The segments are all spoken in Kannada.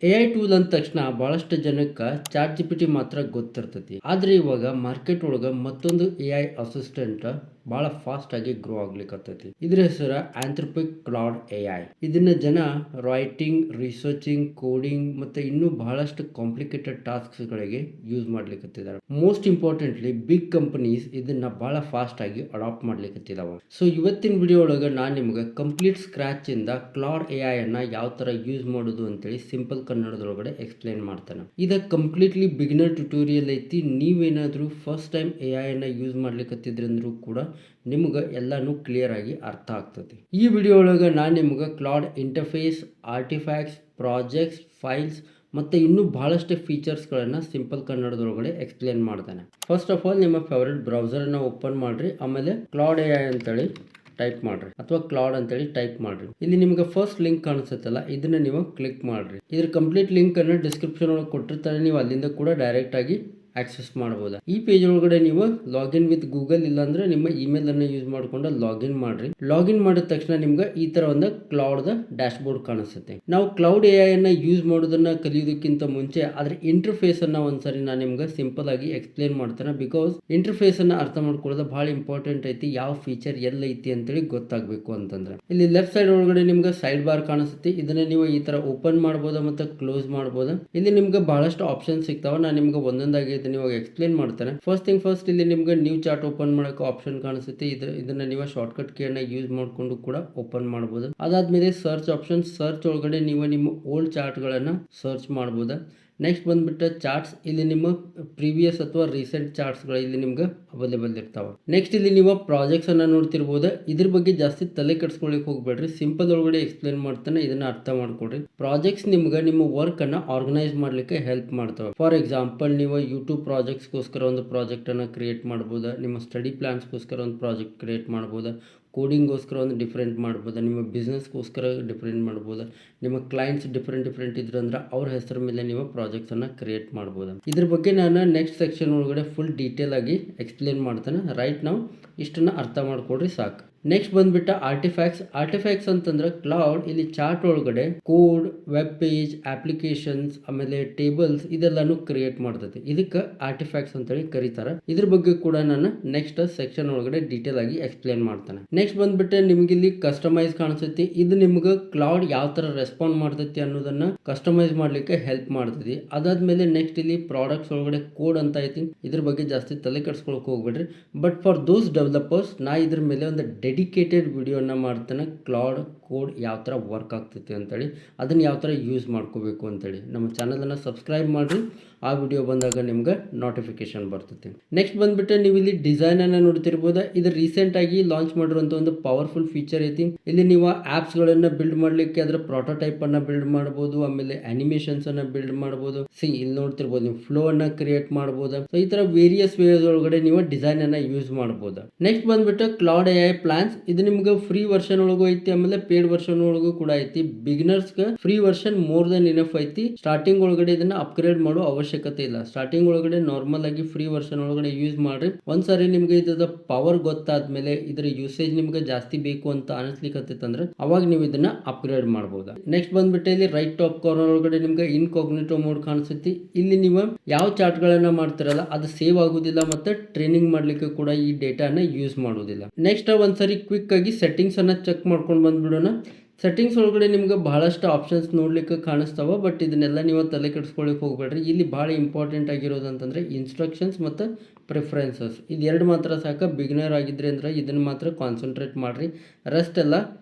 ಎ ಐ ಟೂಲ್ ಅಂದ ತಕ್ಷಣ ಬಹಳಷ್ಟು ಜನಕ್ಕೆ ಚಾಟ್ ಜಿ ಪಿ ಟಿ ಮಾತ್ರ ಗೊತ್ತಿರ್ತೈತಿ. ಆದ್ರೆ ಇವಾಗ ಮಾರ್ಕೆಟ್ ಒಳಗೆ ಮತ್ತೊಂದು ಎ ಐ ಅಸಿಸ್ಟೆಂಟ್ ಬಹಳ ಫಾಸ್ಟ್ ಆಗಿ ಗ್ರೋ ಆಗ್ಲಿಕ್ಕತ್ತೈತಿ. ಇದ್ರ ಹೆಸರು ಆಂಥ್ರೋಪಿಕ್ ಕ್ಲೌಡ್ ಎ ಐ. ಇದನ್ನ ಜನ ರೈಟಿಂಗ್, ರಿಸರ್ಚಿಂಗ್, ಕೋಡಿಂಗ್ ಮತ್ತೆ ಇನ್ನೂ ಬಹಳಷ್ಟು ಕಾಂಪ್ಲಿಕೇಟೆಡ್ ಟಾಸ್ಕ್ಸ್ ಗಳಿಗೆ ಯೂಸ್ ಮಾಡ್ಲಿಕ್ಕತ್ತಿದ್ದಾರೆ. ಮೋಸ್ಟ್ ಇಂಪಾರ್ಟೆಂಟ್ಲಿ ಬಿಗ್ ಕಂಪನೀಸ್ ಇದನ್ನ ಬಹಳ ಫಾಸ್ಟ್ ಆಗಿ ಅಡಾಪ್ಟ್ ಮಾಡ್ಲಿಕ್ಕತ್ತಿದಾವ. ಸೊ ಇವತ್ತಿನ ವಿಡಿಯೋ ಒಳಗೆ ನಾನು ನಿಮ್ಗೆ ಕಂಪ್ಲೀಟ್ ಸ್ಕ್ರಾಚ್ ಇಂದ ಕ್ಲೌಡ್ ಎ ಐ ಅನ್ನ ಯಾವ ತರ ಯೂಸ್ ಮಾಡೋದು ಅಂತೇಳಿ ಸಿಂಪಲ್ ಕನ್ನಡದೊಳಗಡೆ ಎಕ್ಸ್ಪ್ಲೈನ್ ಮಾಡ್ತಾನೆ. ಇದು ಕಂಪ್ಲೀಟ್ಲಿ ಬಿಗಿನರ್ ಟ್ಯುಟೋರಿಯಲ್ ಐತಿ. ನೀವೇನಾದ್ರೂ ಫಸ್ಟ್ ಟೈಮ್ ಎ ಐ ಅನ್ನ ಯೂಸ್ ಮಾಡ್ಲಿಕ್ಕತ್ತಿದ್ರಿ ಅಂದ್ರೂ ಕೂಡ ನಿಮ್ಗೆ ಎಲ್ಲಾನು ಕ್ಲಿಯರ್ ಆಗಿ ಅರ್ಥ ಆಗ್ತದೆ. ಈ ವಿಡಿಯೋ ಒಳಗೆ ನಾನು ನಿಮ್ಗೆ cloud interface, artefacts, projects, files ಮತ್ತೆ ಇನ್ನೂ ಬಹಳಷ್ಟು ಫೀಚರ್ಸ್ಗಳನ್ನು ಸಿಂಪಲ್ ಕನ್ನಡದೊಳಗಡೆ ಎಕ್ಸ್ಪ್ಲೇನ್ ಮಾಡ್ತಾನೆ. ಫಸ್ಟ್ ಆಫ್ ಆಲ್ ನಿಮ್ಮ ಫೇವರೇಟ್ ಬ್ರೌಸರ್ನ ಓಪನ್ ಮಾಡ್ರಿ. ಆಮೇಲೆ ಕ್ಲೌಡ್ ಎ ಐ ಅಂತೇಳಿ ಟೈಪ್ ಮಾಡ್ರಿ ಅಥವಾ ಕ್ಲೌಡ್ ಅಂತೇಳಿ ಟೈಪ್ ಮಾಡ್ರಿ. ಇಲ್ಲಿ ನಿಮ್ಗೆ ಫಸ್ಟ್ ಲಿಂಕ್ ಕಾಣಿಸುತ್ತಲ್ಲ, ಇದನ್ನ ನೀವು ಕ್ಲಿಕ್ ಮಾಡ್ರಿ. ಇದ್ರ ಕಂಪ್ಲೀಟ್ ಲಿಂಕ್ ಅನ್ನು ಡಿಸ್ಕ್ರಿಪ್ಷನ್ ಒಳಗೆ ಕೊಟ್ಟಿರ್ತಾರೆ. ನೀವು ಅಲ್ಲಿಂದ ಕೂಡ ಡೈರೆಕ್ಟ್ ಆಗಿ ಆಕ್ಸೆಸ್ ಮಾಡಬಹುದು. ಈ ಪೇಜ್ ಒಳಗಡೆ ನೀವು ಲಾಗಿನ್ ವಿತ್ ಗೂಗಲ್ ಇಲ್ಲಾಂದ್ರೆ ನಿಮ್ಮ ಇಮೇಲ್ ಅನ್ನು ಯೂಸ್ ಮಾಡ್ಕೊಂಡು ಲಾಗಿನ್ ಮಾಡ್ರಿ. ಲಾಗಿನ್ ಮಾಡಿದ ತಕ್ಷಣ ನಿಮ್ಗೆ ಈ ತರ ಒಂದು ಕ್ಲೌಡ್ ದ ಡ್ಯಾಶ್ ಬೋರ್ಡ್ ಕಾಣಿಸುತ್ತೆ. ನಾವು ಕ್ಲೌಡ್ ಎ ಐ ಅನ್ನ ಯೂಸ್ ಮಾಡೋದನ್ನ ಕಲಿಯೋದಕ್ಕಿಂತ ಮುಂಚೆ ಅದ್ರ ಇಂಟರ್ಫೇಸ್ ಅನ್ನ ಒಂದ್ಸರಿ ನಾನು ನಿಮ್ಗೆ ಸಿಂಪಲ್ ಆಗಿ ಎಕ್ಸ್ಪ್ಲೇನ್ ಮಾಡ್ತೇನೆ. ಬಿಕಾಸ್ ಇಂಟರ್ಫೇಸ್ ಅನ್ನ ಅರ್ಥ ಮಾಡ್ಕೊಳ್ಳೋದು ಬಹಳ ಇಂಪಾರ್ಟೆಂಟ್ ಐತಿ. ಯಾವ ಫೀಚರ್ ಎಲ್ಲ ಐತಿ ಅಂತೇಳಿ ಗೊತ್ತಾಗಬೇಕು ಅಂತಂದ್ರೆ ಇಲ್ಲಿ ಲೆಫ್ಟ್ ಸೈಡ್ ಒಳಗಡೆ ನಿಮ್ಗೆ ಸೈಡ್ ಬಾರ್ ಕಾಣಿಸುತ್ತೆ. ಇದನ್ನ ನೀವು ಈ ತರ ಓಪನ್ ಮಾಡಬಹುದು ಮತ್ತೆ ಕ್ಲೋಸ್ ಮಾಡಬಹುದು. ಇಲ್ಲಿ ನಿಮ್ಗೆ ಬಹಳಷ್ಟು ಆಪ್ಷನ್ ಸಿಗ್ತಾವ. ನಾನು ನಿಮ್ಗೆ ಒಂದೊಂದಾಗಿ ಇವಾಗ ಎಕ್ಸ್ಪ್ಲೇನ್ ಮಾಡ್ತಾನೆ. ಫಸ್ಟ್ ಥಿಂಗ್ ಫಸ್ಟ್, ಇಲ್ಲಿ ನಿಮ್ಗೆ ನ್ಯೂ ಚಾರ್ಟ್ ಓಪನ್ ಮಾಡಕ್ಕೆ ಆಪ್ಷನ್ ಕಾಣಿಸುತ್ತೆ. ಇದನ್ನ ನೀವು ಶಾರ್ಟ್ಕಟ್ ಕೀ ಅನ್ನ ಯೂಸ್ ಮಾಡ್ಕೊಂಡು ಕೂಡ ಓಪನ್ ಮಾಡಬಹುದು. ಅದಾದ್ಮೇಲೆ ಸರ್ಚ್ ಆಪ್ಷನ್, ಸರ್ಚ್ ಒಳಗಡೆ ನೀವು ನಿಮ್ಮ ಓಲ್ಡ್ ಚಾರ್ಟ್ ಗಳನ್ನ ಸರ್ಚ್ ಮಾಡಬಹುದು. ನೆಕ್ಸ್ಟ್ ಬಂದ್ಬಿಟ್ಟು ಚಾರ್ಟ್ಸ್, ಇಲ್ಲಿ ನಿಮ್ಮ ಪ್ರೀವಿಯಸ್ ಅಥವಾ ರೀಸೆಂಟ್ ಚಾರ್ಟ್ಸ್ಗಳು ಇಲ್ಲಿ ನಿಮ್ಗೆ ಅವೈಲೇಬಲ್ ಇರ್ತಾವೆ. ನೆಕ್ಸ್ಟ್ ಇಲ್ಲಿ ನೀವು ಪ್ರಾಜೆಕ್ಟ್ಸ್ ಅನ್ನ ನೋಡ್ತಿರ್ಬೋದು. ಇದ್ರ ಬಗ್ಗೆ ಜಾಸ್ತಿ ತಲೆ ಕೆಡಿಸ್ಕೊಳ್ಳಿಕ್ ಹೋಗ್ಬೇಡ್ರಿ. ಸಿಂಪಲ್ ಒಳಗಡೆ ಎಕ್ಸ್ಪ್ಲೇನ್ ಮಾಡ್ತಾನೆ, ಇದನ್ನ ಅರ್ಥ ಮಾಡ್ಕೊಡ್ರಿ. ಪ್ರಾಜೆಕ್ಟ್ಸ್ ನಿಮ್ಗೆ ನಿಮ್ಮ ವರ್ಕ್ ಅನ್ನ ಆರ್ಗನೈಸ್ ಮಾಡ್ಲಿಕ್ಕೆ ಹೆಲ್ಪ್ ಮಾಡ್ತವೆ. ಫಾರ್ ಎಕ್ಸಾಂಪಲ್, ನೀವು ಯೂಟ್ಯೂಬ್ ಪ್ರಾಜೆಕ್ಟ್ಸ್ಗೋಸ್ಕರ ಒಂದು ಪ್ರಾಜೆಕ್ಟ್ ಅನ್ನ ಕ್ರಿಯೇಟ್ ಮಾಡಬಹುದು. ನಿಮ್ಮ ಸ್ಟಡಿ ಪ್ಲಾನ್ಸ್ಗೋಸ್ಕರ ಒಂದು ಪ್ರಾಜೆಕ್ಟ್ ಕ್ರಿಯೇಟ್ ಮಾಡಬಹುದು. ಕೋಡಿಂಗ್ಗೋಸ್ಕರ ಒಂದು ಡಿಫ್ರೆಂಟ್ ಮಾಡ್ಬೋದು. ನಿಮ್ಮ ಬಿಸ್ನೆಸ್ಗೋಸ್ಕರ ಡಿಫ್ರೆಂಟ್ ಮಾಡ್ಬೋದು. ನಿಮ್ಮ ಕ್ಲೈಂಟ್ಸ್ ಡಿಫ್ರೆಂಟ್ ಇದ್ರು ಅಂದ್ರೆ ಅವ್ರ ಹೆಸರ ಮೇಲೆ ನೀವು ಪ್ರಾಜೆಕ್ಟ್ಸನ್ನು ಕ್ರಿಯೇಟ್ ಮಾಡ್ಬೋದು. ಇದ್ರ ಬಗ್ಗೆ ನಾನು ನೆಕ್ಸ್ಟ್ ಸೆಕ್ಷನ್ ಒಳಗಡೆ ಫುಲ್ ಡೀಟೇಲ್ ಆಗಿ ಎಕ್ಸ್ಪ್ಲೇನ್ ಮಾಡ್ತೇನೆ. ರೈಟ್ ನಾವು ಇಷ್ಟನ್ನು ಅರ್ಥ ಮಾಡ್ಕೊಡ್ರಿ ಸಾಕು. ನೆಕ್ಸ್ಟ್ ಬಂದ್ಬಿಟ್ಟು ಆರ್ಟಿಫ್ಯಾಕ್ಟ್ಸ್ ಅಂತಂದ್ರೆ ಕ್ಲೌಡ್ ಇಲ್ಲಿ ಚಾರ್ಟ್ ಒಳಗಡೆ ಕೋಡ್, ವೆಬ್ ಪೇಜ್, ಅಪ್ಲಿಕೇಶನ್ಸ್, ಆಮೇಲೆ ಟೇಬಲ್ಸ್ ಇದೆಲ್ಲಾನು ಕ್ರಿಯೇಟ್ ಮಾಡ್ತೈತಿ. ಇದಕ್ಕೆ ಆರ್ಟಿಫ್ಯಾಕ್ಟ್ಸ್ ಅಂತೇಳಿ ಕರೀತಾರೆ. ಇದ್ರ ಬಗ್ಗೆ ಕೂಡ ನಾನು ನೆಕ್ಸ್ಟ್ ಸೆಕ್ಷನ್ ಒಳಗಡೆ ಡೀಟೇಲ್ ಆಗಿ ಎಕ್ಸ್ಪ್ಲೇನ್ ಮಾಡ್ತಾನೆ. ನೆಕ್ಸ್ಟ್ ಬಂದ್ಬಿಟ್ಟು ನಿಮ್ಗೆ ಇಲ್ಲಿ ಕಸ್ಟಮೈಸ್ ಕಾಣಿಸುತ್ತೆ. ಇದು ನಿಮ್ಗೆ ಕ್ಲೌಡ್ ಯಾವ ತರ ರೆಸ್ಪಾಂಡ್ ಮಾಡ್ತೈತಿ ಅನ್ನೋದನ್ನ ಕಸ್ಟಮೈಸ್ ಮಾಡ್ಲಿಕ್ಕೆ ಹೆಲ್ಪ್ ಮಾಡ್ತೈತಿ. ಅದಾದ್ಮೇಲೆ ನೆಕ್ಸ್ಟ್ ಇಲ್ಲಿ ಪ್ರಾಡಕ್ಟ್ಸ್ ಒಳಗಡೆ ಕೋಡ್ ಅಂತ ಐತಿ. ಇದ್ರ ಬಗ್ಗೆ ಜಾಸ್ತಿ ತಲೆ ಕೆಡಿಸ್ಕೊಳಕ್ ಹೋಗ್ಬೇಡ್ರಿ. ಬಟ್ ಫಾರ್ ದೋಸ್ ಡೆವಲಪರ್ಸ್ ನಾ ಇದ್ರ ಮೇಲೆ ಒಂದು ಡೆಡಿಕೇಟೆಡ್ ವಿಡಿಯೋನ ಮಾಡ್ತಾನೆ. ಕ್ಲೌಡ್ ಕೋಡ್ ಯಾವ ಥರ ವರ್ಕ್ ಆಗ್ತೈತಿ ಅಂತೇಳಿ, ಅದನ್ನ ಯಾವ ಥರ ಯೂಸ್ ಮಾಡ್ಕೋಬೇಕು ಅಂತೇಳಿ ನಮ್ಮ ಚಾನಲನ್ನು ಸಬ್ಸ್ಕ್ರೈಬ್ ಮಾಡಿರಿ. ಆ ವಿಡಿಯೋ ಬಂದಾಗ ನಿಮ್ಗೆ ನೋಟಿಫಿಕೇಶನ್ ಬರ್ತೈತಿ. ನೆಕ್ಸ್ಟ್ ಬಂದ್ಬಿಟ್ಟು ನೀವು ಇಲ್ಲಿ ಡಿಸೈನ್ ಅನ್ನ ನೋಡ್ತಿರ್ಬೋದು. ಇದು ರೀಸೆಂಟ್ ಆಗಿ ಲಾಂಚ್ ಮಾಡಿರುವಂತ ಒಂದು ಪವರ್ಫುಲ್ ಫೀಚರ್ ಐತಿ. ಇಲ್ಲಿ ನೀವು ಆಪ್ಸ್ ಗಳನ್ನ ಬಿಲ್ಡ್ ಮಾಡ್ಲಿಕ್ಕೆ ಅದರ ಪ್ರೋಟೋಟೈಪ್ ಅನ್ನ ಬಿಲ್ಡ್ ಮಾಡಬಹುದು. ಆಮೇಲೆ ಅನಿಮೇಷನ್ಸ್ ಅನ್ನ ಬಿಲ್ಡ್ ಮಾಡಬಹುದು. ಇಲ್ಲಿ ನೋಡ್ತಿರ್ಬೋದು, ನೀವು ಫ್ಲೋ ಅನ್ನ ಕ್ರಿಯೇಟ್ ಮಾಡಬಹುದು. ಸೊ ಈ ತರ ವೇರಿಯಸ್ ವೇಸ್ ಒಳಗಡೆ ನೀವು ಡಿಸೈನ್ ಅನ್ನ ಯೂಸ್ ಮಾಡಬಹುದು. ನೆಕ್ಸ್ಟ್ ಬಂದ್ಬಿಟ್ಟು ಕ್ಲೌಡ್ ಎ ಐ ಪ್ಲಾನ್ಸ್. ಇದು ನಿಮ್ಗೆ ಫ್ರೀ ವರ್ಷನ್ ಒಳಗೂ ಐತಿ, ಆಮೇಲೆ ಪೇಡ್ ವರ್ಷನ್ ಒಳಗೂ ಕೂಡ ಐತಿ. Beginners free version more than enough ಐತಿ. ಸ್ಟಾರ್ಟಿಂಗ್ ಒಳಗಡೆ ಇದನ್ನ ಅಪ್ಗ್ರೇಡ್ ಮಾಡೋ ಅವಶ್ಯಕತೆ ಇಲ್ಲ. ಸ್ಟಾರ್ಟಿಂಗ್ ಒಳಗಡೆ ನಾರ್ಮಲ್ ಆಗಿ ಫ್ರೀ ವರ್ಷನ್ ಒಳಗಡೆ ಯೂಸ್ ಮಾಡ್ರಿ. ಒಂದ್ಸರಿ ನಿಮ್ಗೆ ಇದ್ರ ಪವರ್ ಗೊತ್ತಾದ್ಮೇಲೆ ಇದ್ರ ಯೂಸೇಜ್ ನಿಮ್ಗೆ ಜಾಸ್ತಿ ಬೇಕು ಅಂತ ಅನಿಸ್ಲಿಕ್ಕತ್ತಂದ್ರೆ ಅವಾಗ ನೀವು ಇದನ್ನ ಅಪ್ಗ್ರೇಡ್ ಮಾಡಬಹುದು. ನೆಕ್ಸ್ಟ್ ಬಂದ್ಬಿಟ್ಟು ಇಲ್ಲಿ ರೈಟ್ ಟಾಪ್ ಕಾರ್ನರ್ ಒಳಗಡೆ ನಿಮ್ಗೆ ಇನ್ಕಾಗ್ನಿಟೋ ಮೋಡ್ ಕಾಣಿಸುತ್ತೆ. ಇಲ್ಲಿ ನೀವು ಯಾವ ಚಾರ್ಟ್ ಗಳನ್ನ ಮಾಡ್ತಿರಲ್ಲ ಅದು ಸೇವ್ ಆಗುದಿಲ್ಲ, ಮತ್ತೆ ಟ್ರೈನಿಂಗ್ ಮಾಡ್ಲಿಕ್ಕೆ ಕೂಡ ಈ ಡೇಟಾನ ಯೂಸ್ ಮಾಡುವುದಿಲ್ಲ. ನೆಕ್ಸ್ಟ್ ಒಂದ್ಸರಿ ಕ್ವಿಕ್ ಆಗಿ ಸೆಟ್ಟಿಂಗ್ಸ್ ಅನ್ನ ಚೆಕ್ ಮಾಡ್ಕೊಂಡು ಬಂದ್ಬಿಡೋಣ. ಸೆಟ್ಟಿಂಗ್ಸ್ ಒಳಗಡೆ ನಿಮ್ಗೆ ಬಹಳಷ್ಟು ಆಪ್ಷನ್ಸ್ ನೋಡ್ಲಿಕ್ಕೆ ಕಾಣಿಸ್ತಾವ. ಬಟ್ ಇದನ್ನೆಲ್ಲ ನೀವು ತಲೆ ಕೆಡಿಸ್ಕೊಳ್ಳಿಕ್ ಹೋಗ್ಬೇಡ್ರಿ. ಇಲ್ಲಿ ಬಹಳ ಇಂಪಾರ್ಟೆಂಟ್ ಆಗಿರೋದು ಅಂತಂದ್ರೆ ಇನ್ಸ್ಟ್ರಕ್ಷನ್ಸ್ ಮತ್ತು ಪ್ರಿಫರೆನ್ಸಸ್. ಇದು ಎರಡು ಮಾತ್ರ ಸಾಕ. ಬಿಗಿನರ್ ಆಗಿದ್ರೆ ಅಂದ್ರೆ ಇದನ್ನ ಮಾತ್ರ ಕಾನ್ಸಂಟ್ರೇಟ್ ಮಾಡ್ರಿ. ರೆಸ್ಟ್ ಎಲ್ಲ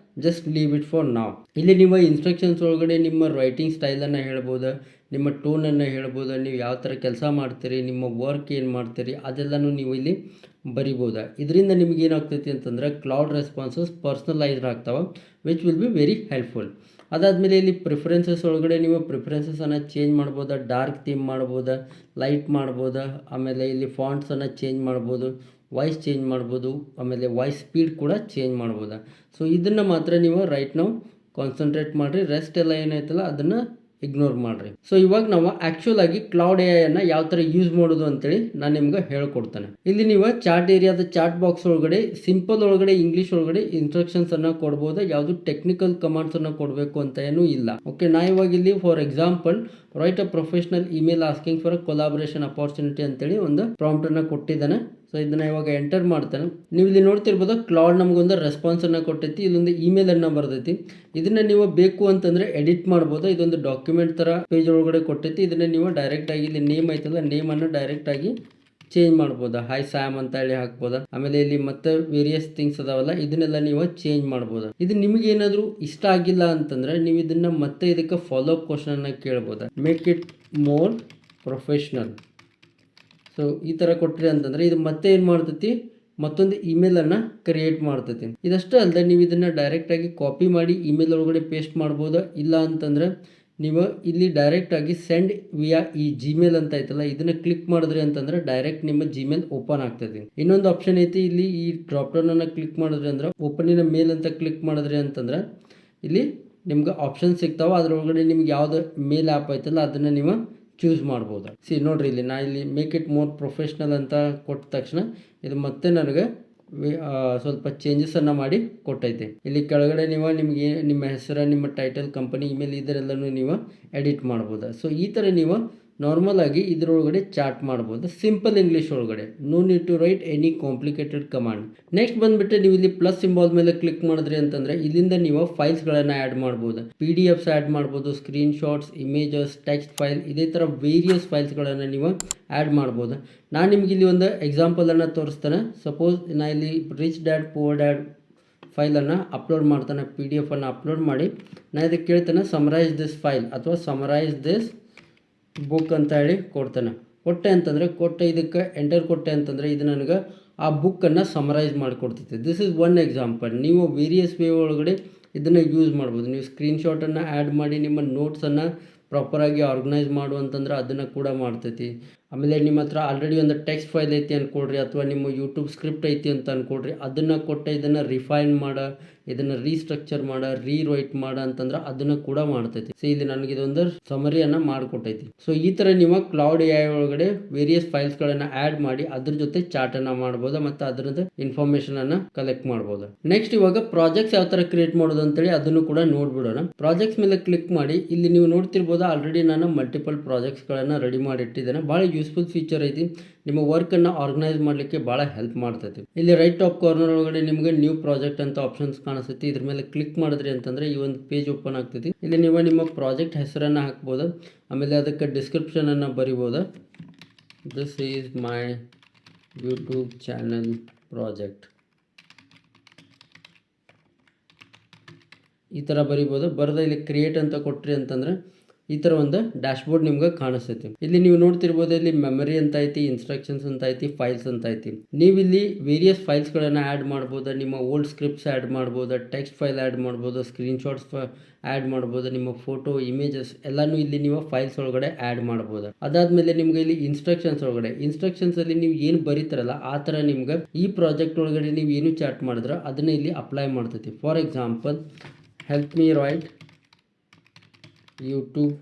ಜಸ್ಟ್ ಲೀವ್ ಇಟ್ ಫಾರ್ ನಾವ್. ಇಲ್ಲಿ ನೀವು ಇನ್ಸ್ಟ್ರಕ್ಷನ್ಸ್ ಒಳಗಡೆ ನಿಮ್ಮ ರೈಟಿಂಗ್ ಸ್ಟೈಲನ್ನು ಹೇಳ್ಬೋದು, ನಿಮ್ಮ ಟೋನನ್ನು ಹೇಳ್ಬೋದು, ನೀವು ಯಾವ ಥರ ಕೆಲಸ ಮಾಡ್ತೀರಿ, ನಿಮ್ಮ ವರ್ಕ್ ಏನು ಮಾಡ್ತೀರಿ ಅದೆಲ್ಲನೂ ನೀವು ಇಲ್ಲಿ ಬರಿಬೋದ. ಇದರಿಂದ ನಿಮ್ಗೆ ಏನಾಗ್ತೈತಿ ಅಂತಂದ್ರೆ ಕ್ಲೌಡ್ ರೆಸ್ಪಾನ್ಸಸ್ ಪರ್ಸನಲೈಸ್ಡ್ ಆಗ್ತಾವೆ, which will be very helpful. ಅದಾದಮೇಲೆ ಇಲ್ಲಿ ಪ್ರಿಫರೆನ್ಸಸ್ ಒಳಗಡೆ ನೀವು ಪ್ರಿಫರೆನ್ಸಸನ್ನು ಚೇಂಜ್ ಮಾಡ್ಬೋದಾ, ಡಾರ್ಕ್ ಥೀಮ್ ಮಾಡ್ಬೋದಾ, ಲೈಟ್ ಮಾಡ್ಬೋದಾ, ಆಮೇಲೆ ಇಲ್ಲಿ ಫಾಂಟ್ಸನ್ನು ಚೇಂಜ್ ಮಾಡ್ಬೋದು, ವಾಯ್ಸ್ ಚೇಂಜ್ ಮಾಡ್ಬೋದು, ಆಮೇಲೆ ವಾಯ್ಸ್ ಸ್ಪೀಡ್ ಕೂಡ ಚೇಂಜ್ ಮಾಡ್ಬೋದಾ. ಸೊ ಇದನ್ನು ಮಾತ್ರ ನೀವು ರೈಟ್ ನಾವು ಕಾನ್ಸಂಟ್ರೇಟ್ ಮಾಡಿರಿ. ರೆಸ್ಟ್ ಎಲ್ಲ ಏನಾಯ್ತಲ್ಲ ಅದನ್ನು ಇಗ್ನೋರ್ ಮಾಡ್ರಿ. ಸೊ ಇವಾಗ ನಾವು ಆಕ್ಚುಲ್ ಆಗಿ ಕ್ಲೌಡ್ ಎ ಅನ್ನ ಯಾವ ತರ ಯೂಸ್ ಮಾಡೋದು ಅಂತೇಳಿ ನಾನು ನಿಮ್ಗೆ ಹೇಳ್ಕೊಡ್ತೇನೆ. ಇಲ್ಲಿ ನೀವು ಚಾಟ್ ಏರಿಯಾದ ಚಾಟ್ ಬಾಕ್ಸ್ ಒಳಗಡೆ ಸಿಂಪಲ್ ಒಳಗಡೆ ಇಂಗ್ಲಿಷ್ ಒಳಗಡೆ ಇನ್ಸ್ಟ್ರಕ್ಷನ್ಸ್ ಅನ್ನ ಕೊಡ್ಬೋದು. ಯಾವುದು ಟೆಕ್ನಿಕಲ್ ಕಮಾಂಡ್ಸ್ ಅನ್ನ ಕೊಡಬೇಕು ಅಂತ ಏನೂ ಇಲ್ಲ. ಓಕೆ, ನಾ ಇವಾಗ ಇಲ್ಲಿ for example write a professional email asking for a collaboration opportunity ಅಂತೇಳಿ ಒಂದು ಪ್ರಾಂಪ್ಟ್ ಅನ್ನ ಕೊಟ್ಟಿದ್ದಾನೆ. ಸೊ ಇದನ್ನ ಇವಾಗ ಎಂಟರ್ ಮಾಡ್ತಾನೆ. ನೀವು ಇಲ್ಲಿ ನೋಡ್ತಿರ್ಬೋದು ಕ್ಲೌಡ್ ನಮಗೊಂದು ರೆಸ್ಪಾನ್ಸ್ ಅನ್ನ ಕೊಟ್ಟೈತಿ, ಇಲ್ಲೊಂದು ಇಮೇಲ್ ಅನ್ನ ಬರ್ತೈತಿ. ಇದನ್ನ ನೀವು ಬೇಕು ಅಂತಂದ್ರೆ ಎಡಿಟ್ ಮಾಡ್ಬೋದು. ಇದೊಂದು ಡಾಕ್ಯುಮೆಂಟ್ ತರ ಪೇಜ್ ಒಳಗಡೆ ಕೊಟ್ಟೈತಿ. ಇದನ್ನ ನೀವು ಡೈರೆಕ್ಟ್ ಆಗಿ ಇಲ್ಲಿ ನೇಮ್ ಐತಲ್ಲ, ನೇಮ್ ಅನ್ನು ಡೈರೆಕ್ಟ್ ಆಗಿ ಚೇಂಜ್ ಮಾಡ್ಬೋದಾ, ಹಾಯ್ ಸ್ಯಾಮ್ ಅಂತ ಹೇಳಿ ಹಾಕ್ಬೋದಾ. ಆಮೇಲೆ ಇಲ್ಲಿ ಮತ್ತೆ ವೇರಿಯಸ್ ಥಿಂಗ್ಸ್ ಅದಾವಲ್ಲ, ಇದನ್ನೆಲ್ಲ ನೀವು ಚೇಂಜ್ ಮಾಡ್ಬೋದಾ. ಇದು ನಿಮಗೆ ಏನಾದರೂ ಇಷ್ಟ ಆಗಿಲ್ಲ ಅಂತಂದ್ರೆ ನೀವು ಇದನ್ನ ಮತ್ತೆ ಇದಕ್ಕೆ ಫಾಲೋ ಅಪ್ ಕ್ವಶನ್ ಅನ್ನ ಕೇಳ್ಬೋದಾ. Make it more professional. So ಈ ಥರ ಕೊಟ್ರಿ ಅಂತಂದ್ರೆ ಇದು ಮತ್ತೆ ಏನು ಮಾಡ್ತೈತಿ, ಮತ್ತೊಂದು ಇಮೇಲನ್ನು ಕ್ರಿಯೇಟ್ ಮಾಡ್ತೈತಿ. ಇದಷ್ಟೇ ಅಲ್ಲದೆ ನೀವು ಇದನ್ನು ಡೈರೆಕ್ಟಾಗಿ ಕಾಪಿ ಮಾಡಿ ಇಮೇಲ್ ಒಳಗಡೆ ಪೇಸ್ಟ್ ಮಾಡ್ಬೋದು. ಇಲ್ಲ ಅಂತಂದರೆ ನೀವು ಇಲ್ಲಿ ಡೈರೆಕ್ಟಾಗಿ ಸೆಂಡ್ ವಿಯಾ ಈ ಜಿಮೇಲ್ ಅಂತ ಐತಲ್ಲ, ಇದನ್ನು ಕ್ಲಿಕ್ ಮಾಡಿದ್ರಿ ಅಂತಂದ್ರೆ ಡೈರೆಕ್ಟ್ ನಿಮ್ಮ ಜಿಮೇಲ್ ಓಪನ್ ಆಗ್ತದೆ. ಇನ್ನೊಂದು ಆಪ್ಷನ್ ಐತಿ, ಇಲ್ಲಿ ಈ ಡ್ರಾಪ್ ಡೌನನ್ನು ಕ್ಲಿಕ್ ಮಾಡಿದ್ರಿ ಅಂದ್ರೆ ಓಪನ್ ಇನ್ ಮೇಲ್ ಅಂತ ಕ್ಲಿಕ್ ಮಾಡಿದ್ರಿ ಅಂತಂದ್ರೆ ಇಲ್ಲಿ ನಿಮ್ಗೆ ಆಪ್ಷನ್ ಸಿಗ್ತಾವೆ. ಅದರೊಳಗಡೆ ನಿಮ್ಗೆ ಯಾವ್ದು ಮೇಲ್ ಆ್ಯಪ್ ಐತಲ್ಲ ಅದನ್ನು ನೀವು ಚೂಸ್ ಮಾಡ್ಬೋದು. ನೋಡ್ರಿ ಇಲ್ಲಿ ನಾ ಇಲ್ಲಿ ಮೇಕ್ ಇಟ್ ಮೋರ್ ಪ್ರೊಫೆಷ್ನಲ್ ಅಂತ ಕೊಟ್ಟ ತಕ್ಷಣ ಇದು ಮತ್ತೆ ನನಗೆ ಸ್ವಲ್ಪ ಚೇಂಜಸನ್ನು ಮಾಡಿ ಕೊಟ್ಟೈತೆ. ಇಲ್ಲಿ ಕೆಳಗಡೆ ನೀವು ನಿಮಗೆ ನಿಮ್ಮ ಹೆಸರು, ನಿಮ್ಮ ಟೈಟಲ್, ಕಂಪನಿ, ಇಮೇಲ್ ಇದರೆಲ್ಲನೂ ನೀವು ಎಡಿಟ್ ಮಾಡ್ಬೋದು. ಸೊ ಈ ಥರ ನೀವು ನಾರ್ಮಲ್ ಆಗಿ ಇದರೊಳಗಡೆ ಚಾಟ್ ಮಾಡ್ಬೋದು ಸಿಂಪಲ್ ಇಂಗ್ಲೀಷ್ ಒಳಗಡೆ. No need to write any complicated command. Next ಬಂದ್ಬಿಟ್ಟು ನೀವು ಇಲ್ಲಿ ಪ್ಲಸ್ ಸಿಂಬಾಲ್ ಮೇಲೆ ಕ್ಲಿಕ್ ಮಾಡಿದ್ರಿ ಅಂತಂದ್ರೆ ಇಲ್ಲಿಂದ ನೀವು ಫೈಲ್ಸ್ಗಳನ್ನು ಆ್ಯಡ್ ಮಾಡ್ಬೋದು. PDF ಆ್ಯಡ್ ಮಾಡ್ಬೋದು, screen shots, images, text file, ಇದೇ ಥರ ವೇರಿಯಸ್ ಫೈಲ್ಸ್ಗಳನ್ನು ನೀವು ಆ್ಯಡ್ ಮಾಡ್ಬೋದು. ನಾನು ನಿಮ್ಗೆ ಇಲ್ಲಿ ಒಂದು ಎಕ್ಸಾಂಪಲನ್ನು ತೋರಿಸ್ತೇನೆ. ಸಪೋಸ್ ನಾ ಇಲ್ಲಿ ರಿಚ್ ಡ್ಯಾಡ್ ಪುವರ್ ಡ್ಯಾಡ್ ಫೈಲನ್ನು ಅಪ್ಲೋಡ್ ಮಾಡ್ತಾನೆ, PDF ಅನ್ನು ಅಪ್ಲೋಡ್ ಮಾಡಿ ನಾನು ಇದಕ್ಕೆ ಕೇಳ್ತೇನೆ ಸಮರೈಸ್ ದಿಸ್ ಫೈಲ್ ಅಥವಾ ಸಮರೈಸ್ ದಿಸ್ ಬುಕ್ ಅಂತ ಹೇಳಿ ಕೊಡ್ತಾನೆ. ಕೊಟ್ಟೆ ಅಂತಂದರೆ ಇದಕ್ಕೆ ಎಂಟರ್ ಕೊಟ್ಟೆ ಅಂತಂದರೆ ಇದು ನನಗೆ ಆ ಬುಕ್ಕನ್ನು ಸಮರೈಸ್ ಮಾಡಿಕೊಡ್ತೈತೆ. This is one example. ನೀವು ವೇರಿಯಸ್ ವೇ ಒಳಗಡೆ ಇದನ್ನು ಯೂಸ್ ಮಾಡ್ಬೋದು. ನೀವು ಸ್ಕ್ರೀನ್ಶಾಟನ್ನು ಆ್ಯಡ್ ಮಾಡಿ ನಿಮ್ಮ ನೋಟ್ಸನ್ನು ಪ್ರಾಪರಾಗಿ ಆರ್ಗನೈಸ್ ಮಾಡುವಂತಂದ್ರೆ ಅದನ್ನು ಕೂಡ ಮಾಡ್ತೈತಿ. ಆಮೇಲೆ ನಿಮ್ಮ ಹತ್ರ ಆಲ್ರೆಡಿ ಒಂದು ಟೆಕ್ಸ್ಟ್ ಫೈಲ್ ಐತಿ ಅಂದ್ಕೊಡ್ರಿ, ಅಥವಾ ನಿಮ್ಮ ಯೂಟ್ಯೂಬ್ ಸ್ಕ್ರಿಪ್ಟ್ ಐತಿ ಅಂತ ಅಂದ್ಕೊಡ್ರಿ, ಅದನ್ನು ಕೊಟ್ಟು ಇದನ್ನು ರಿಫೈನ್ ಮಾಡ, ಇದನ್ನು ರೀಸ್ಟ್ರಕ್ಚರ್ ಮಾಡ, ರೀರೈಟ್ ಮಾಡ ಅಂತಂದ್ರೆ ಅದನ್ನು ಕೂಡ ಮಾಡ್ತೈತಿ. ಸೊ ಇಲ್ಲಿ ನನಗೆ ಇದೊಂದು ಸಮರಿಯನ್ನು ಮಾಡಿಕೊಟ್ಟೈತಿ. ಸೊ ಈ ಥರ ನೀವು ಕ್ಲೌಡ್ AI ಒಳಗಡೆ ವೇರಿಯಸ್ ಫೈಲ್ಸ್ಗಳನ್ನು ಆ್ಯಡ್ ಮಾಡಿ ಅದ್ರ ಜೊತೆ ಚಾಟನ್ನು ಮಾಡ್ಬೋದು ಮತ್ತು ಅದರದ್ದು ಇನ್ಫಾರ್ಮೇಷನನ್ನು ಕಲೆಕ್ಟ್ ಮಾಡ್ಬೋದು. ನೆಕ್ಸ್ಟ್ ಇವಾಗ ಪ್ರಾಜೆಕ್ಟ್ಸ್ ಯಾವ ಥರ ಕ್ರಿಯೇಟ್ ಮಾಡೋದು ಅಂತೇಳಿ ಅದನ್ನು ಕೂಡ ನೋಡ್ಬಿಡೋಣ. ಪ್ರಾಜೆಕ್ಟ್ಸ್ ಮೇಲೆ ಕ್ಲಿಕ್ ಮಾಡಿ ಇಲ್ಲಿ ನೀವು ನೋಡ್ತಿರ್ಬೋದು ಆಲ್ರೆಡಿ ನಾನು ಮಲ್ಟಿಪಲ್ ಪ್ರಾಜೆಕ್ಟ್ಸ್ಗಳನ್ನು ರೆಡಿ ಮಾಡಿ ಇಟ್ಟಿದ್ದೇನೆ. ಭಾಳ ಯೂಸ್ಫುಲ್ ಫೀಚರ್ ಐತಿ. ನಿಮ್ಮ ವರ್ಕನ್ನು ಆರ್ಗನೈಸ್ ಮಾಡಲಿಕ್ಕೆ ಭಾಳ ಹೆಲ್ಪ್ ಮಾಡ್ತೈತಿ. ಇಲ್ಲಿ ರೈಟ್ ಟಾಪ್ ಕಾರ್ನರ್ ಒಳಗಡೆ ನಿಮಗೆ ನ್ಯೂ ಪ್ರಾಜೆಕ್ಟ್ ಅಂತ ಆಪ್ಷನ್ಸ್ ಕಾಣಿಸ್ತೈತಿ. ಇದ್ರ ಮೇಲೆ ಕ್ಲಿಕ್ ಮಾಡಿದ್ರಿ ಅಂತಂದ್ರೆ ಈ ಒಂದು ಪೇಜ್ ಓಪನ್ ಆಗ್ತೈತಿ. ಇಲ್ಲಿ ನೀವು ನಿಮ್ಮ ಪ್ರಾಜೆಕ್ಟ್ ಹೆಸರನ್ನು ಹಾಕ್ಬೋದು, ಆಮೇಲೆ ಅದಕ್ಕೆ ಡಿಸ್ಕ್ರಿಪ್ಷನನ್ನು ಬರಿಬೋದು. This is my YouTube channel project ಈ ಥರ ಬರಿಬೋದು. ಬರೆದ ಇಲ್ಲಿ ಕ್ರಿಯೇಟ್ ಅಂತ ಕೊಟ್ರಿ ಅಂತಂದ್ರೆ ಈ ಥರ ಒಂದು ಡ್ಯಾಶ್ಬೋರ್ಡ್ ನಿಮ್ಗೆ ಕಾಣಿಸ್ತೈತಿ. ಇಲ್ಲಿ ನೀವು ನೋಡ್ತಿರ್ಬೋದು ಇಲ್ಲಿ ಮೆಮರಿ ಅಂತ ಐತಿ, ಇನ್ಸ್ಟ್ರಕ್ಷನ್ಸ್ ಅಂತ ಐತಿ, ಫೈಲ್ಸ್ ಅಂತ ಐತಿ. ನೀವು ಇಲ್ಲಿ ವೇರಿಯಸ್ ಫೈಲ್ಸ್ಗಳನ್ನು ಆ್ಯಡ್ ಮಾಡ್ಬೋದು. ನಿಮ್ಮ ಓಲ್ಡ್ ಸ್ಕ್ರಿಪ್ಟ್ಸ್ ಆ್ಯಡ್ ಮಾಡ್ಬೋದು, ಟೆಕ್ಸ್ಟ್ ಫೈಲ್ ಆ್ಯಡ್ ಮಾಡ್ಬೋದು, ಸ್ಕ್ರೀನ್ಶಾಟ್ಸ್ ಆ್ಯಡ್ ಮಾಡ್ಬೋದು, ನಿಮ್ಮ ಫೋಟೋ, ಇಮೇಜಸ್ ಎಲ್ಲನೂ ಇಲ್ಲಿ ನೀವು ಫೈಲ್ಸ್ ಒಳಗಡೆ ಆ್ಯಡ್ ಮಾಡ್ಬೋದು. ಅದಾದಮೇಲೆ ನಿಮ್ಗೆ ಇಲ್ಲಿ ಇನ್ಸ್ಟ್ರಕ್ಷನ್ಸ್ ಒಳಗಡೆ ಅಲ್ಲಿ ನೀವು ಏನು ಬರೀತಾರಲ್ಲ ಆ ಥರ ನಿಮ್ಗೆ ಈ ಪ್ರಾಜೆಕ್ಟ್ ಒಳಗಡೆ ನೀವು ಏನು ಚಾಟ್ ಮಾಡಿದ್ರೆ ಅದನ್ನ ಇಲ್ಲಿ ಅಪ್ಲೈ ಮಾಡ್ತೈತಿ. For example help me write YouTube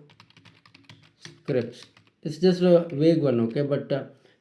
scripts. It's just a vague one, okay, but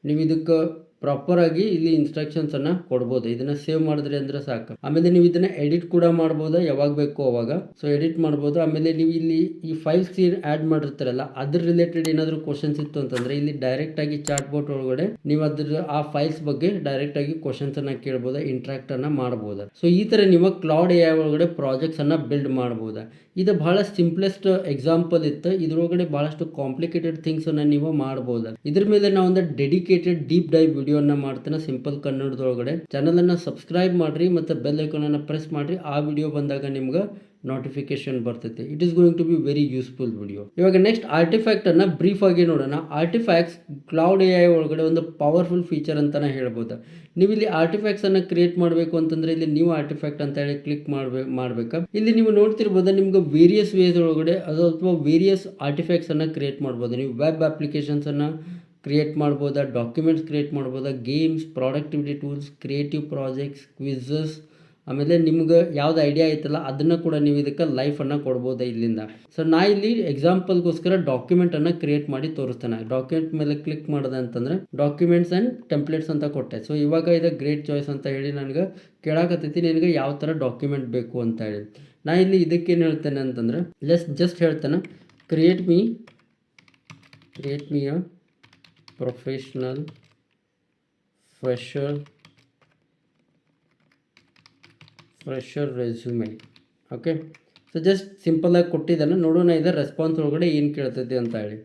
ನೀವು ಇದಕ್ಕೆ ಪ್ರಾಪರಾಗಿ ಇಲ್ಲಿ ಇನ್ಸ್ಟ್ರಕ್ಷನ್ಸನ್ನು ಕೊಡ್ಬೋದು. ಇದನ್ನು ಸೇವ್ ಮಾಡಿದ್ರಿ ಅಂದರೆ ಸಾಕು. ಆಮೇಲೆ ನೀವು ಇದನ್ನು ಎಡಿಟ್ ಕೂಡ ಮಾಡ್ಬೋದು ಯಾವಾಗ ಬೇಕೋ ಅವಾಗ. ಸೊ ಎಡಿಟ್ ಮಾಡ್ಬೋದು. ಆಮೇಲೆ ನೀವು ಇಲ್ಲಿ ಈ ಫೈಲ್ಸ್ ಆ್ಯಡ್ ಮಾಡಿರ್ತಾರಲ್ಲ ಅದ್ರ ರಿಲೇಟೆಡ್ ಏನಾದರೂ ಕ್ವಶನ್ಸ್ ಇತ್ತು ಅಂತಂದರೆ ಇಲ್ಲಿ ಡೈರೆಕ್ಟಾಗಿ ಚಾಟ್ ಬೋಟ್ ಒಳಗಡೆ ನೀವು ಅದ್ರ ಆ ಫೈಲ್ಸ್ ಬಗ್ಗೆ ಡೈರೆಕ್ಟಾಗಿ ಕ್ವಶನ್ಸನ್ನು ಕೇಳ್ಬೋದು, ಇಂಟ್ರಾಕ್ಟನ್ನು ಮಾಡ್ಬೋದು. ಸೊ ಈ ಥರ ನೀವು ಕ್ಲೌಡ್ AI ಒಳಗಡೆ ಪ್ರಾಜೆಕ್ಟ್ಸನ್ನು ಬಿಲ್ಡ್ ಮಾಡ್ಬೋದು. ಇದು ಬಹಳ ಸಿಂಪ್ಲೆಸ್ಟ್ ಎಕ್ಸಾಂಪಲ್ ಇತ್ತು. ಇದ್ರೊಳಗಡೆ ಬಹಳಷ್ಟು ಕಾಂಪ್ಲಿಕೇಟೆಡ್ ಥಿಂಗ್ಸನ್ನು ನೀವು ಮಾಡ್ಬೋದು. ಇದ್ರ ಮೇಲೆ ನಾವು ಒಂದು ಡೆಡಿಕೇಟೆಡ್ ಡೀಪ್ ಡೈವ್ ವಿಡಿಯೋನ ಮಾಡ್ತೇನೆ ಸಿಂಪಲ್ ಕನ್ನಡದೊಳಗಡೆ. ಚಾನಲನ್ನು ಸಬ್ಸ್ಕ್ರೈಬ್ ಮಾಡಿರಿ ಮತ್ತು ಬೆಲ್ ಐಕಾನನ್ನು ಪ್ರೆಸ್ ಮಾಡಿರಿ. ಆ ವಿಡಿಯೋ ಬಂದಾಗ ನಿಮ್ಗೆ ನೋಟಿಫಿಕೇಶನ್ ಬರ್ತೈತೆ. It is going to be very useful video. ಇವಾಗ ನೆಕ್ಸ್ಟ್ ಆರ್ಟಿಫ್ಯಾಕ್ಟ್ ಅನ್ನ ಬ್ರೀಫ್ ಆಗಿ ನೋಡೋಣ. ಆರ್ಟಿಫ್ಯಾಕ್ಟ್ಸ್ ಕ್ಲೌಡ್ AI ಒಳಗಡೆ ಒಂದು ಪವರ್ಫುಲ್ ಫೀಚರ್ ಅಂತಾನೆ ಹೇಳ್ಬೋದು. ನೀವು ಇಲ್ಲಿ ಆರ್ಟಿಫ್ಯಾಕ್ಟ್ಸ್ ಅನ್ನ ಕ್ರಿಯೇಟ್ ಮಾಡಬೇಕು ಅಂತಂದ್ರೆ ಇಲ್ಲಿ ನ್ಯೂ ಆರ್ಟಿಫ್ಯಾಕ್ಟ್ ಅಂತ ಹೇಳಿ ಕ್ಲಿಕ್ ಮಾಡ್ಬೇಕಾ. ಇಲ್ಲಿ ನೀವು ನೋಡ್ತಿರ್ಬೋದು ನಿಮ್ಗೆ ವೇರಿಯಸ್ ವೇಸ್ ಒಳಗಡೆ ಅಥವಾ ವೇರಿಯಸ್ ಆರ್ಟಿಫ್ಯಾಕ್ಟ್ಸ್ ಅನ್ನ ಕ್ರಿಯೇಟ್ ಮಾಡ್ಬೋದು. ನೀವು ವೆಬ್ ಅಪ್ಲಿಕೇಶನ್ಸ್ ಅನ್ನ ಕ್ರಿಯೇಟ್ ಮಾಡ್ಬೋದಾ, ಡಾಕ್ಯುಮೆಂಟ್ಸ್ ಕ್ರಿಯೇಟ್ ಮಾಡ್ಬೋದಾ, games, productivity tools, creative projects, quizzes, ಆಮೇಲೆ ನಿಮ್ಗೆ ಯಾವ್ದು ಐಡಿಯಾ ಐತಲ್ಲ ಅದನ್ನು ಕೂಡ ನೀವು ಇದಕ್ಕೆ ಲೈಫನ್ನು ಕೊಡ್ಬೋದು ಇಲ್ಲಿಂದ. ಸೊ ನಾ ಇಲ್ಲಿ ಎಕ್ಸಾಂಪಲ್ಗೋಸ್ಕರ ಡಾಕ್ಯುಮೆಂಟನ್ನು ಕ್ರಿಯೇಟ್ ಮಾಡಿ ತೋರಿಸ್ತೇನೆ. ಡಾಕ್ಯುಮೆಂಟ್ ಮೇಲೆ ಕ್ಲಿಕ್ ಮಾಡಿದೆ ಅಂತಂದರೆ ಡಾಕ್ಯುಮೆಂಟ್ಸ್ ಆ್ಯಂಡ್ ಟೆಂಪ್ಲೇಟ್ಸ್ ಅಂತ ಕೊಟ್ಟೆ. ಸೊ ಇವಾಗ ಇದು ಗ್ರೇಟ್ ಚಾಯ್ಸ್ ಅಂತ ಹೇಳಿ ನನಗೆ ಕೇಳಾಕತ್ತೈತಿ ನಿನಗೆ ಯಾವ ಥರ ಡಾಕ್ಯುಮೆಂಟ್ ಬೇಕು ಅಂತ ಹೇಳಿ. ನಾ ಇಲ್ಲಿ ಇದಕ್ಕೇನು ಹೇಳ್ತೇನೆ ಅಂತಂದರೆ ಜಸ್ಟ್ ಹೇಳ್ತೇನೆ create me a professional fresher resume. Okay, so just ಸಿಂಪಲಾಗಿ ಕೊಟ್ಟಿದ್ದಾನೆ. ನೋಡೋಣ ಇದರ ರೆಸ್ಪಾನ್ಸ್ ಒಳಗಡೆ ಏನು ಕೇಳ್ತೈತಿ ಅಂತ ಹೇಳಿ.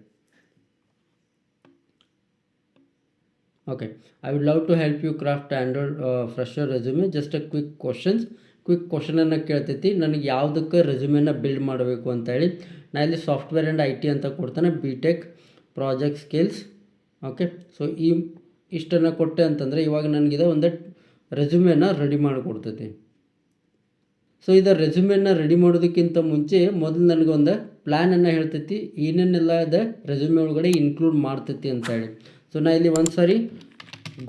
Okay, I would love to help you craft Android fresher resume. Just a quick ಕ್ವಶನನ್ನು ಕೇಳ್ತೈತಿ ನನಗೆ ಯಾವುದಕ್ಕೆ ರೆಸ್ಯೂಮೆನ ಬಿಲ್ಡ್ ಮಾಡಬೇಕು ಅಂತ ಹೇಳಿ. ನಾ ಇಲ್ಲಿ ಸಾಫ್ಟ್ವೇರ್ ಆ್ಯಂಡ್ IT ಅಂತ ಕೊಡ್ತಾನೆ, BTech project skills. Okay, so ಇಷ್ಟನ್ನು ಕೊಟ್ಟೆ ಅಂತಂದರೆ ಇವಾಗ ನನಗಿದೆ ಒಂದು ರೆಸ್ಯೂಮೆನ ರೆಡಿ ಮಾಡಿಕೊಡ್ತೈತಿ. ಸೊ ಇದು ರೆಸ್ಯೂಮೆನ ರೆಡಿ ಮಾಡೋದಕ್ಕಿಂತ ಮುಂಚೆ ಮೊದಲು ನನಗೊಂದು ಪ್ಲ್ಯಾನನ್ನು ಹೇಳ್ತೈತಿ ಏನೇನೆಲ್ಲ ಇದೆ ರೆಸ್ಯೂಮೆ ಒಳಗಡೆ ಇನ್ಕ್ಲೂಡ್ ಮಾಡ್ತೈತಿ ಅಂತ ಹೇಳಿ. ಸೊ ನಾ ಇಲ್ಲಿ ಒಂದು ಸಾರಿ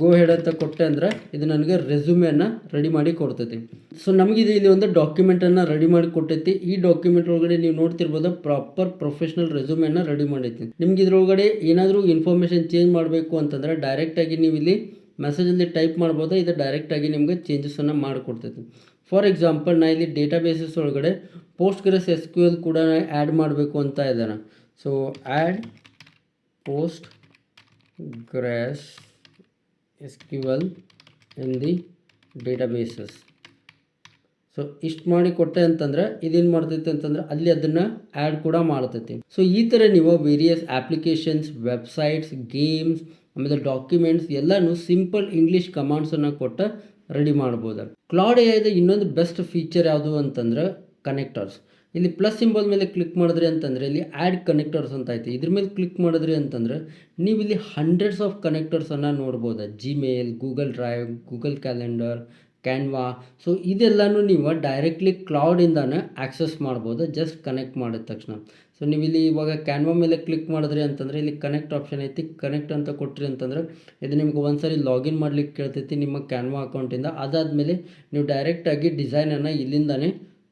ಗೋ ಹೆಡ್ ಅಂತ ಕೊಟ್ಟೆ ಅಂದರೆ ಇದು ನನಗೆ ರೆಸ್ಯೂಮೆಯನ್ನು ರೆಡಿ ಮಾಡಿ ಕೊಡ್ತೈತಿ. ಸೊ ನಮಗಿದೆ ಇಲ್ಲಿ ಒಂದು ಡಾಕ್ಯುಮೆಂಟನ್ನು ರೆಡಿ ಮಾಡಿ ಕೊಟ್ಟೈತಿ. ಈ ಡಾಕ್ಯುಮೆಂಟ್ ಒಳಗಡೆ ನೀವು ನೋಡ್ತಿರ್ಬೋದು ಪ್ರಾಪರ್ ಪ್ರೊಫೆಷ್ನಲ್ ರೆಸ್ಯೂಮೆಯನ್ನು ರೆಡಿ ಮಾಡೈತಿ. ನಿಮ್ಗೆ ಇದ್ರೊಳಗಡೆ ಏನಾದರೂ ಇನ್ಫಾರ್ಮೇಷನ್ ಚೇಂಜ್ ಮಾಡಬೇಕು ಅಂತಂದರೆ ಡೈರೆಕ್ಟಾಗಿ ನೀವು ಇಲ್ಲಿ ಮೆಸೇಜಲ್ಲಿ ಟೈಪ್ ಮಾಡ್ಬೋದು. ಇದು ಡೈರೆಕ್ಟಾಗಿ ನಿಮಗೆ ಚೇಂಜಸನ್ನು ಮಾಡಿಕೊಡ್ತೈತಿ. ಫಾರ್ ಎಕ್ಸಾಂಪಲ್ ನಾ ಇಲ್ಲಿ ಡೇಟಾಬೇಸಸ್ ಒಳಗಡೆ ಪೋಸ್ಟ್ಗ್ರೆಸ್ SQL ಕೂಡ ಆ್ಯಡ್ ಮಾಡಬೇಕು ಅಂತ ಇದ್ದಾನೆ. So add Postgres SQL in the databases. So ಇಷ್ಟು ಮಾಡಿ ಕೊಟ್ಟೆ ಅಂತಂದರೆ ಇದೇನು ಮಾಡ್ತೈತೆ ಅಂತಂದರೆ ಅಲ್ಲಿ ಅದನ್ನು ಆ್ಯಡ್ ಕೂಡ ಮಾಡ್ತೈತಿ. ಸೊ ಈ ಥರ ನೀವು ವೇರಿಯಸ್ ಆ್ಯಪ್ಲಿಕೇಶನ್ಸ್, ವೆಬ್ಸೈಟ್ಸ್, ಗೇಮ್ಸ್, ಆಮೇಲೆ ಡಾಕ್ಯುಮೆಂಟ್ಸ್ ಎಲ್ಲನೂ ಸಿಂಪಲ್ ಇಂಗ್ಲೀಷ್ ಕಮಾಂಡ್ಸನ್ನು ಕೊಟ್ಟು ರೆಡಿ ಮಾಡ್ಬೋದು. ಕ್ಲೌಡ್ AI ಇನ್ನೊಂದು ಬೆಸ್ಟ್ ಫೀಚರ್ ಯಾವುದು ಅಂತಂದ್ರೆ ಕನೆಕ್ಟರ್ಸ್. ಇಲ್ಲಿ ಪ್ಲಸ್ ಸಿಂಬಲ್ ಮೇಲೆ ಕ್ಲಿಕ್ ಮಾಡಿದ್ರಿ ಅಂತಂದರೆ ಇಲ್ಲಿ ಆ್ಯಡ್ ಕನೆಕ್ಟರ್ಸ್ ಅಂತ ಐತಿ. ಇದ್ರ ಮೇಲೆ ಕ್ಲಿಕ್ ಮಾಡಿದ್ರಿ ಅಂತಂದರೆ ನೀವು ಇಲ್ಲಿ ಹಂಡ್ರೆಡ್ಸ್ ಆಫ್ ಕನೆಕ್ಟರ್ಸನ್ನು ನೋಡ್ಬೋದು. Gmail, Google drive, Google calendar, Canva. So ಇದೆಲ್ಲನೂ ನೀವು ಡೈರೆಕ್ಟ್ಲಿ ಕ್ಲೌಡಿಂದಾನೆ ಆಕ್ಸೆಸ್ ಮಾಡ್ಬೋದು ಜಸ್ಟ್ ಕನೆಕ್ಟ್ ಮಾಡಿದ ತಕ್ಷಣ. ಸೊ ನೀವು ಇಲ್ಲಿ ಇವಾಗ ಕ್ಯಾನ್ವಾ ಮೇಲೆ ಕ್ಲಿಕ್ ಮಾಡಿದ್ರಿ ಅಂತಂದರೆ ಇಲ್ಲಿ ಕನೆಕ್ಟ್ ಆಪ್ಷನ್ ಐತಿ. ಕನೆಕ್ಟ್ ಅಂತ ಕೊಟ್ರಿ ಅಂತಂದರೆ ಇದು ನಿಮ್ಗೆ ಒಂದು ಸಾರಿ ಲಾಗಿನ್ ಮಾಡ್ಲಿಕ್ಕೆ ಕೇಳ್ತೈತಿ ನಿಮ್ಮ ಕ್ಯಾನ್ವಾ ಅಕೌಂಟಿಂದ. ಅದಾದಮೇಲೆ ನೀವು ಡೈರೆಕ್ಟಾಗಿ ಡಿಸೈನನ್ನು ಇಲ್ಲಿಂದಾನೇ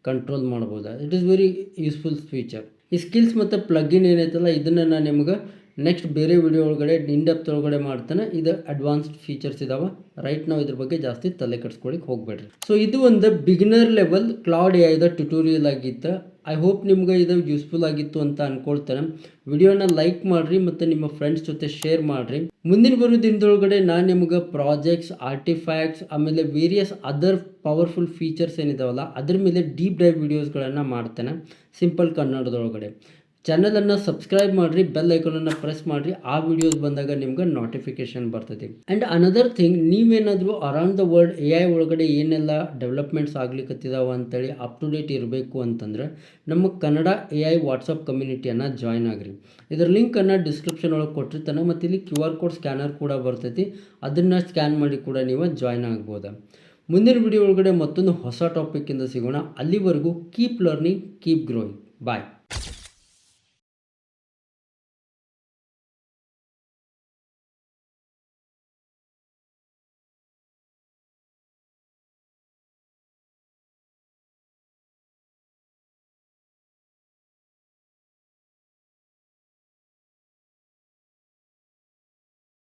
ಕಂಟ್ರೋಲ್ ಮಾಡ್ಬೋದು. It is very useful feature. ಈ ಸ್ಕಿಲ್ಸ್ ಮತ್ತು ಪ್ಲಗಿನ್ ಏನೈತಲ್ಲ ಇದನ್ನು ನಾನು ನಿಮ್ಗೆ ನೆಕ್ಸ್ಟ್ ಬೇರೆ ವಿಡಿಯೋ ಒಳಗಡೆ ಇನ್ಡೆಪ್ತ್ ಒಳಗಡೆ ಮಾಡ್ತಾನೆ. ಇದು ಅಡ್ವಾನ್ಸ್ಡ್ ಫೀಚರ್ಸ್ ಇದಾವೆ. ರೈಟ್ ನಾವು ಇದ್ರ ಬಗ್ಗೆ ಜಾಸ್ತಿ ತಲೆ ಕೆಡಿಸ್ಕೊಳ್ಳಿಕ್ಕೆ ಹೋಗಬೇಡ್ರಿ. ಸೊ ಇದು ಒಂದು beginner level cloud AI tutorial ಆಗಿತ್ತು. ಐ ಹೋಪ್ ನಿಮ್ಗೆ ಇದು ಯೂಸ್ಫುಲ್ ಆಗಿತ್ತು ಅಂತ ಅಂದ್ಕೊಳ್ತೇನೆ. ವಿಡಿಯೋನ ಲೈಕ್ ಮಾಡಿರಿ ಮತ್ತು ನಿಮ್ಮ ಫ್ರೆಂಡ್ಸ್ ಜೊತೆ ಶೇರ್ ಮಾಡಿರಿ. ಮುಂದಿನ ಬರೋ ದಿನದೊಳಗಡೆ ನಾನು ನಿಮ್ಗೆ ಪ್ರಾಜೆಕ್ಟ್ಸ್, ಆರ್ಟಿಫ್ಯಾಕ್ಟ್ಸ್, ಆಮೇಲೆ ವೇರಿಯಸ್ ಅದರ್ ಪವರ್ಫುಲ್ ಫೀಚರ್ಸ್ ಏನಿದಾವಲ್ಲ ಅದ್ರ ಮೇಲೆ ಡೀಪ್ ಡೈವ್ ವಿಡಿಯೋಸ್ಗಳನ್ನು ಮಾಡ್ತೇನೆ ಸಿಂಪಲ್ ಕನ್ನಡದೊಳಗಡೆ. ಚಾನಲನ್ನು ಸಬ್ಸ್ಕ್ರೈಬ್ ಮಾಡಿರಿ, ಬೆಲ್ ಐಕಾನನ್ನು ಪ್ರೆಸ್ ಮಾಡಿರಿ. ಆ ವಿಡಿಯೋಸ್ ಬಂದಾಗ ನಿಮ್ಗೆ ನೋಟಿಫಿಕೇಶನ್ ಬರ್ತೈತಿ. ಆ್ಯಂಡ್ ಅನದರ್ ಥಿಂಗ್, ನೀವೇನಾದರೂ ಅರೌಂಡ್ ದ ವರ್ಲ್ಡ್ AI ಒಳಗಡೆ ಏನೆಲ್ಲ ಡೆವಲಪ್ಮೆಂಟ್ಸ್ ಆಗ್ಲಿಕ್ಕತ್ತಿದಾವ ಅಂತೇಳಿ ಅಪ್ ಟು ಡೇಟ್ ಇರಬೇಕು ಅಂತಂದ್ರೆ ನಮ್ಮ ಕನ್ನಡ AI ವಾಟ್ಸಪ್ ಕಮ್ಯುನಿಟಿಯನ್ನು ಜಾಯ್ನ್ ಆಗಿರಿ. ಇದರ ಲಿಂಕನ್ನು ಡಿಸ್ಕ್ರಿಪ್ಷನ್ ಒಳಗೆ ಕೊಟ್ಟಿರ್ತಾನೆ ಮತ್ತು ಇಲ್ಲಿ QR ಕೋಡ್ ಸ್ಕ್ಯಾನರ್ ಕೂಡ ಬರ್ತೈತಿ. ಅದನ್ನು ಸ್ಕ್ಯಾನ್ ಮಾಡಿ ಕೂಡ ನೀವು ಜಾಯ್ನ್ ಆಗ್ಬೋದು. ಮುಂದಿನ ವಿಡಿಯೋ ಒಳಗಡೆ ಮತ್ತೊಂದು ಹೊಸ ಟಾಪಿಕ್ಕಿಂದ ಸಿಗೋಣ. ಅಲ್ಲಿವರೆಗೂ ಕೀಪ್ ಲರ್ನಿಂಗ್, ಕೀಪ್ ಗ್ರೋಯಿಂಗ್. ಬಾಯ್.